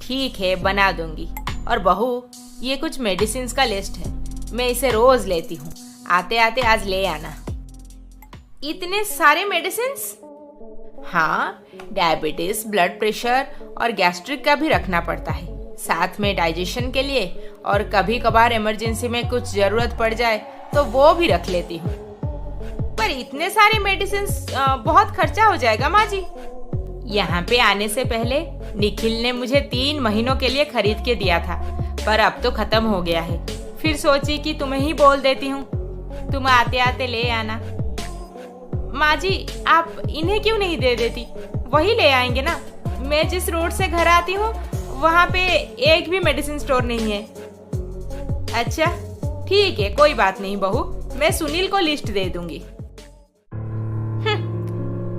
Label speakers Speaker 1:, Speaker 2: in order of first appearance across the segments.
Speaker 1: ठीक है, बना दूंगी। और बहू, ये कुछ मेडिसिन का लिस्ट है, मैं इसे रोज लेती हूँ, आते आते आज ले आना। इतने सारे मेडिसिन? हाँ, डायबिटीज, ब्लड प्रेशर और गैस्ट्रिक का भी रखना पड़ता है, साथ में डाइजेशन के लिए, और कभी कभार इमरजेंसी में कुछ जरूरत पड़ जाए तो वो भी रख लेती हूँ। पर इतने सारे मेडिसिन बहुत खर्चा हो जाएगा माँ जी। यहाँ पे आने से पहले निखिल ने मुझे 3 महीनों के लिए खरीद के दिया था, पर अब तो खत्म हो गया है। फिर सोची कि तुम्हें ही बोल देती हूँ, तुम आते आते ले आना। माँ जी, आप इन्हें क्यों नहीं दे देती? वही ले आएंगे ना। मैं जिस रोड से घर आती हूँ वहाँ पे एक भी मेडिसिन स्टोर नहीं है। अच्छा ठीक है, कोई बात नहीं बहू, मैं सुनील को लिस्ट दे दूंगी।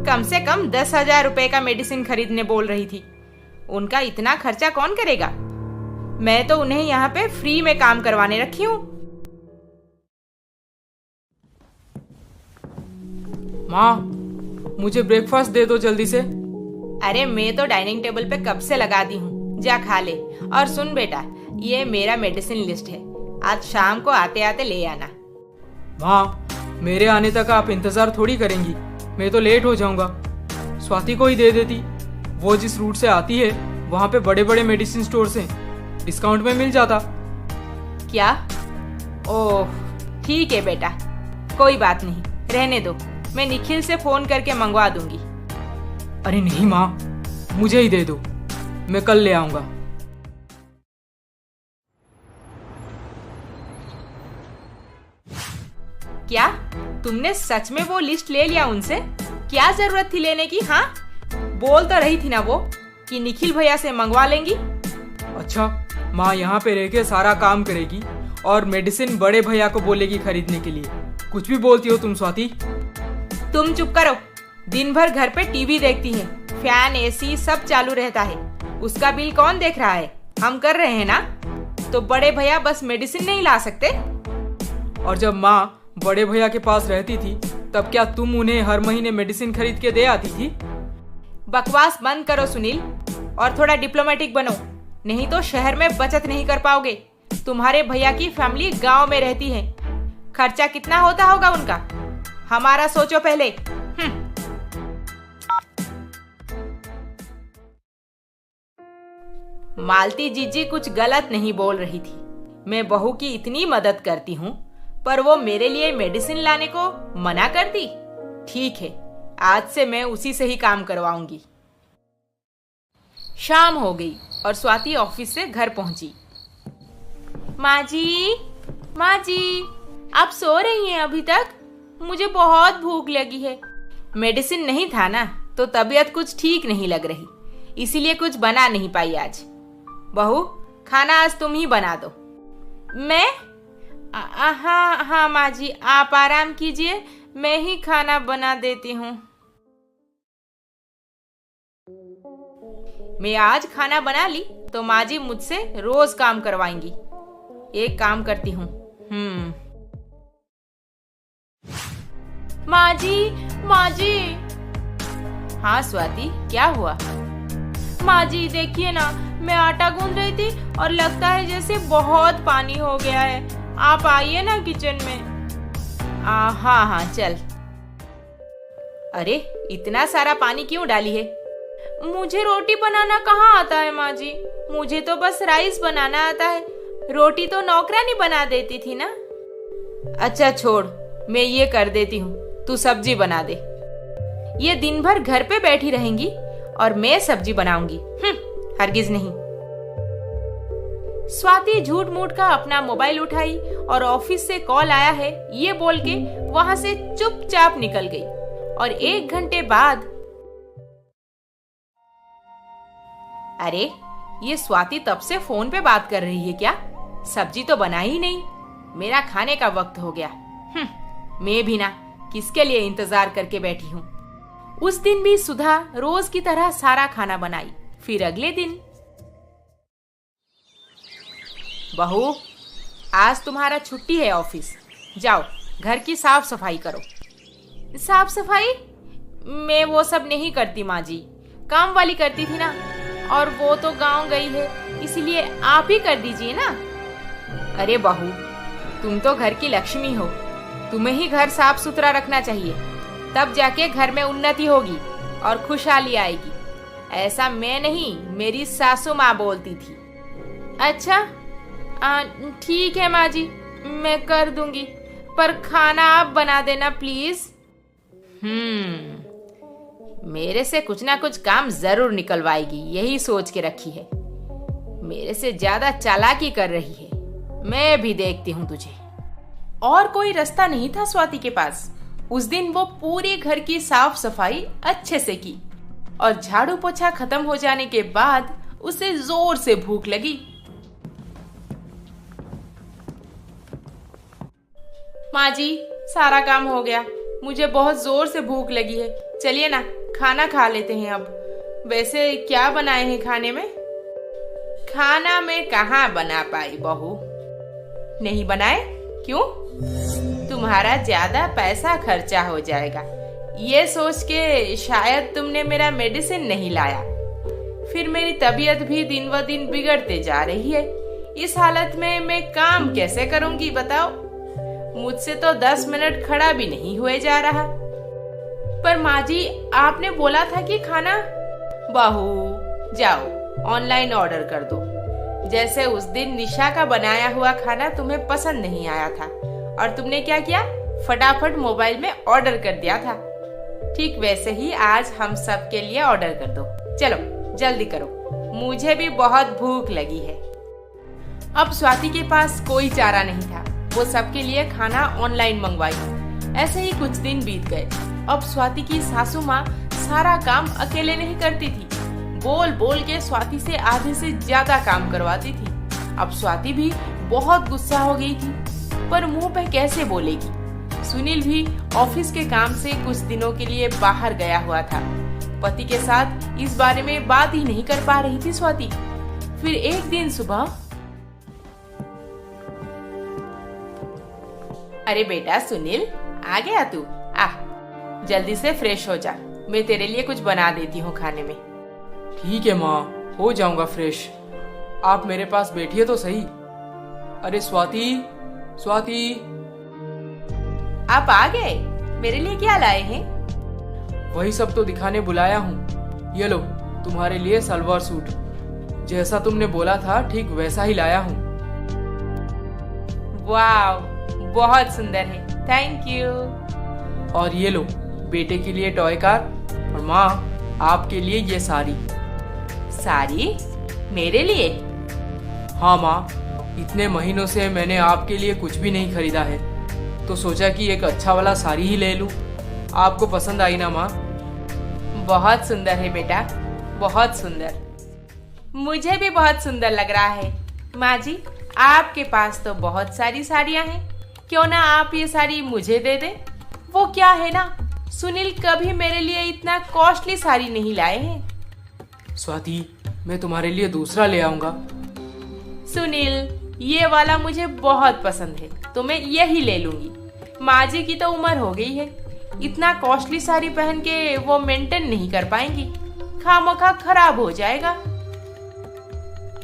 Speaker 1: कम से कम 10,000 रुपए का मेडिसिन खरीदने बोल रही थी, उनका इतना खर्चा कौन करेगा? मैं तो उन्हें यहाँ पे फ्री में काम करवाने रखी हूँ।
Speaker 2: माँ, मुझे ब्रेकफास्ट दे दो जल्दी से।
Speaker 1: अरे मैं तो डाइनिंग टेबल पे कब से लगा दी हूँ, जा खा ले। और सुन बेटा, ये मेरा मेडिसिन लिस्ट है, आज शाम को आते आते ले आना।
Speaker 2: माँ, मेरे आने तक आप इंतजार थोड़ी करेंगी, मैं तो लेट हो जाऊंगा। स्वाति को ही दे देती, वो जिस रूट से आती है वहाँ पे बड़े बड़े मेडिसिन स्टोर्स हैं, डिस्काउंट में मिल जाता।
Speaker 1: क्या? ओह ठीक है बेटा, कोई बात नहीं, रहने दो, मैं निखिल से फोन करके मंगवा दूंगी।
Speaker 2: अरे नहीं माँ, मुझे ही दे दो, मैं कल ले आऊंगा।
Speaker 1: क्या तुमने सच में वो लिस्ट ले लिया उनसे? क्या जरूरत थी लेने की? हाँ, बोल तो रही थी ना वो कि निखिल भैया से मंगवा लेंगी।
Speaker 2: अच्छा, माँ यहाँ पे रह के सारा काम करेगी और मेडिसिन बड़े भैया को बोलेगी खरीदने के लिए। कुछ भी बोलती हो तुम स्वाति।
Speaker 1: तुम चुप करो, दिन भर घर पे टीवी देखती है, फैन एसी सब चालू रहता है, उसका बिल कौन देख रहा है? हम कर रहे हैं ना। तो बड़े भैया बस मेडिसिन नहीं ला सकते?
Speaker 2: और जब माँ बड़े भैया के पास रहती थी तब क्या तुम उन्हें हर महीने मेडिसिन खरीद के दे आती थी?
Speaker 1: बकवास बंद करो सुनील, और थोड़ा डिप्लोमेटिक बनो, नहीं तो शहर में बचत नहीं कर पाओगे। तुम्हारे भैया की फैमिली गांव में रहती है, खर्चा कितना होता होगा उनका, हमारा सोचो पहले। मालती जीजी कुछ गलत नहीं बोल रही थी, मैं बहू की इतनी मदद करती हूँ, पर वो मेरे लिए मेडिसिन लाने को मना कर दी। ठीक है, आज से मैं उसी से ही काम करवाऊंगी। शाम हो गई और स्वाति ऑफिस से घर पहुंची। माँ जी, माँ जी, आप सो रही हैं अभी तक? मुझे बहुत भूख लगी है। मेडिसिन नहीं था ना, तो तबीयत कुछ ठीक नहीं लग रही, इसीलिए कुछ बना नहीं पाई आज। बहू, खाना आज तुम ही बना दो। मैं? हाँ हाँ माँ जी, आप आराम कीजिए, मैं ही खाना बना देती हूँ। मैं आज खाना बना ली तो माँ जी मुझसे रोज काम करवाएंगी। एक काम करती हूँ। माँ जी, माँ जी। हाँ स्वाति, क्या हुआ? माँ जी देखिए ना, मैं आटा गूंद रही थी और लगता है जैसे बहुत पानी हो गया है, आप आइए ना किचन में। हाँ हाँ चल। अरे इतना सारा पानी क्यों डाली है? मुझे रोटी बनाना कहाँ आता है माँ जी, मुझे तो बस राइस बनाना आता है, रोटी तो नौकरानी बना देती थी ना। अच्छा छोड़, मैं ये कर देती हूँ, तू सब्जी बना दे। ये दिन भर घर पे बैठी रहेंगी और मैं सब्जी बनाऊंगी? हरगिज नहीं। स्वाति झूठ मूठ का अपना मोबाइल उठाई और ऑफिस से कॉल आया है ये बोल के वहां से चुपचाप निकल गई। और 1 घंटे बाद, अरे ये स्वाति तब से फोन पे बात कर रही है क्या? सब्जी तो बना ही नहीं, मेरा खाने का वक्त हो गया। मैं भी ना किसके लिए इंतजार करके बैठी हूँ। उस दिन भी सुधा रोज की तरह सारा खाना बनाई। फिर अगले दिन, बहू आज तुम्हारा छुट्टी है ऑफिस, जाओ घर की साफ सफाई करो। साफ सफाई? मैं वो सब नहीं करती माँ जी, काम वाली करती थी ना, और वो तो गांव गई है, इसलिए आप ही कर दीजिए ना। अरे बहू, तुम तो घर की लक्ष्मी हो, तुम्हें ही घर साफ सुथरा रखना चाहिए, तब जाके घर में उन्नति होगी और खुशहाली आएगी। ऐसा मैं नहीं, मेरी सासू माँ बोलती थी। अच्छा ठीक है माँ जी, मैं कर दूंगी, पर खाना आप बना देना प्लीज। मेरे से कुछ ना कुछ काम जरूर निकलवाएगी, यही सोच के रखी है। मेरे से ज्यादा चालाकी कर रही है, मैं भी देखती हूँ तुझे। और कोई रास्ता नहीं था स्वाति के पास। उस दिन वो पूरे घर की साफ सफाई अच्छे से की और झाड़ू पोछा खत्म हो जाने के बाद उसे जोर से भूख लगी। माँ जी, सारा काम हो गया, मुझे बहुत जोर से भूख लगी है, चलिए ना खाना खा लेते हैं अब। वैसे क्या बनाए हैं खाने में? खाना मैं कहाँ बना पाई बहू। नहीं बनाए? क्यों? तुम्हारा ज्यादा पैसा खर्चा हो जाएगा, ये सोच के शायद तुमने मेरा मेडिसिन नहीं लाया। फिर मेरी तबीयत भी दिन व दिन बिगड़ते जा रही है। इस हालत में मैं काम कैसे करूंगी बताओ? मुझसे तो 10 मिनट खड़ा भी नहीं हुए जा रहा। पर माँ जी, आपने बोला था कि खाना। बहू जाओ ऑनलाइन ऑर्डर कर दो। जैसे उस दिन निशा का बनाया हुआ खाना तुम्हें पसंद नहीं आया था और तुमने क्या किया, फटाफट मोबाइल में ऑर्डर कर दिया था। ठीक वैसे ही आज हम सब के लिए ऑर्डर कर दो। चलो जल्दी करो, मुझे भी बहुत भूख लगी है। अब स्वाति के पास कोई चारा नहीं था, वो सबके लिए खाना ऑनलाइन मंगवाई। ऐसे ही कुछ दिन बीत गए। अब स्वाति की सासू माँ सारा काम अकेले नहीं करती थी, बोल बोल के स्वाति से आधे से ज्यादा काम करवाती थी। अब स्वाति भी बहुत गुस्सा हो गई थी, पर मुंह पे कैसे बोलेगी। सुनील भी ऑफिस के काम से कुछ दिनों के लिए बाहर गया हुआ था। पति के साथ इस बारे में बात ही नहीं कर पा रही थी स्वाति। फिर एक दिन सुबह, अरे बेटा सुनील, आ गया तू? आ जल्दी से फ्रेश हो जा, मैं तेरे लिए कुछ बना देती हूँ खाने में।
Speaker 2: ठीक है माँ, हो जाऊंगा फ्रेश। आप मेरे पास बैठिए तो सही। अरे स्वाति, स्वाति।
Speaker 1: आप आ गए? मेरे लिए क्या लाए हैं?
Speaker 2: वही सब तो दिखाने बुलाया हूँ। ये लो तुम्हारे लिए सलवार सूट, जैसा तुमने बोला था ठीक वैसा ही लाया हूँ।
Speaker 1: वाह, बहुत सुंदर है, थैंक यू।
Speaker 2: और ये लो बेटे के लिए टॉय कार, और माँ आपके लिए ये साड़ी।
Speaker 1: साड़ी? मेरे लिए?
Speaker 2: हाँ माँ, इतने महीनों से मैंने आपके लिए कुछ भी नहीं खरीदा है, तो सोचा कि एक अच्छा वाला साड़ी ही ले लूं। आपको पसंद आई ना माँ?
Speaker 1: बहुत सुंदर है बेटा, बहुत सुंदर। मुझे भी बहुत सुंदर लग रहा है। माँ जी, आपके पास तो बहुत सारी साड़ियाँ हैं, क्यों ना आप ये साड़ी मुझे दे दें? वो क्या है ना, सुनील कभी मेरे लिए इतना कॉस्टली साड़ी नहीं लाए हैं।
Speaker 2: स्वाति, मैं तुम्हारे लिए दूसरा ले आऊंगा।
Speaker 1: सुनील, ये वाला मुझे बहुत पसंद है, तो मैं यही ले लूंगी। माँ जी की तो उम्र हो गई है, इतना कॉस्टली साड़ी पहन के वो मेंटेन नहीं कर पाएंगी, खामखा खराब हो जाएगा।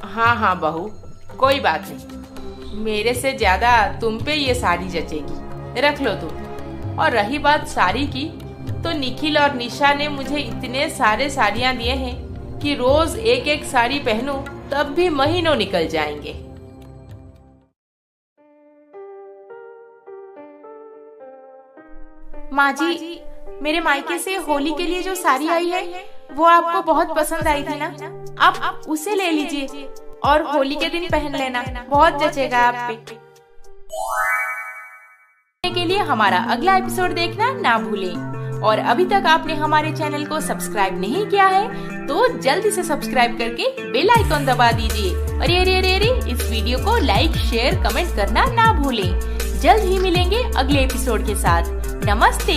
Speaker 1: हाँ हाँ बहू, कोई बात नहीं, मेरे से ज्यादा तुम पे ये साड़ी जचेगी, रख लो तुम। और रही बात साड़ी की, तो निखिल और निशा ने मुझे इतने सारे साड़ियाँ दिए हैं कि रोज एक एक साड़ी पहनूं तब भी महीनों निकल जाएंगे। माँ जी, मेरे मायके से होली के लिए जो साड़ी आई है वो आपको बहुत पसंद आई थी ना, आप उसे ले लीजिए और होली के दिन पहन लेना, बहुत जचेगा आप पे। के लिए हमारा अगला एपिसोड देखना ना भूलें। और अभी तक आपने हमारे चैनल को सब्सक्राइब नहीं किया है तो जल्दी से सब्सक्राइब करके बेल आइकॉन दबा दीजिए। अरे अरे अरे अरे, इस वीडियो को लाइक शेयर कमेंट करना ना भूलें। जल्द ही मिलेंगे अगले एपिसोड के साथ। नमस्ते।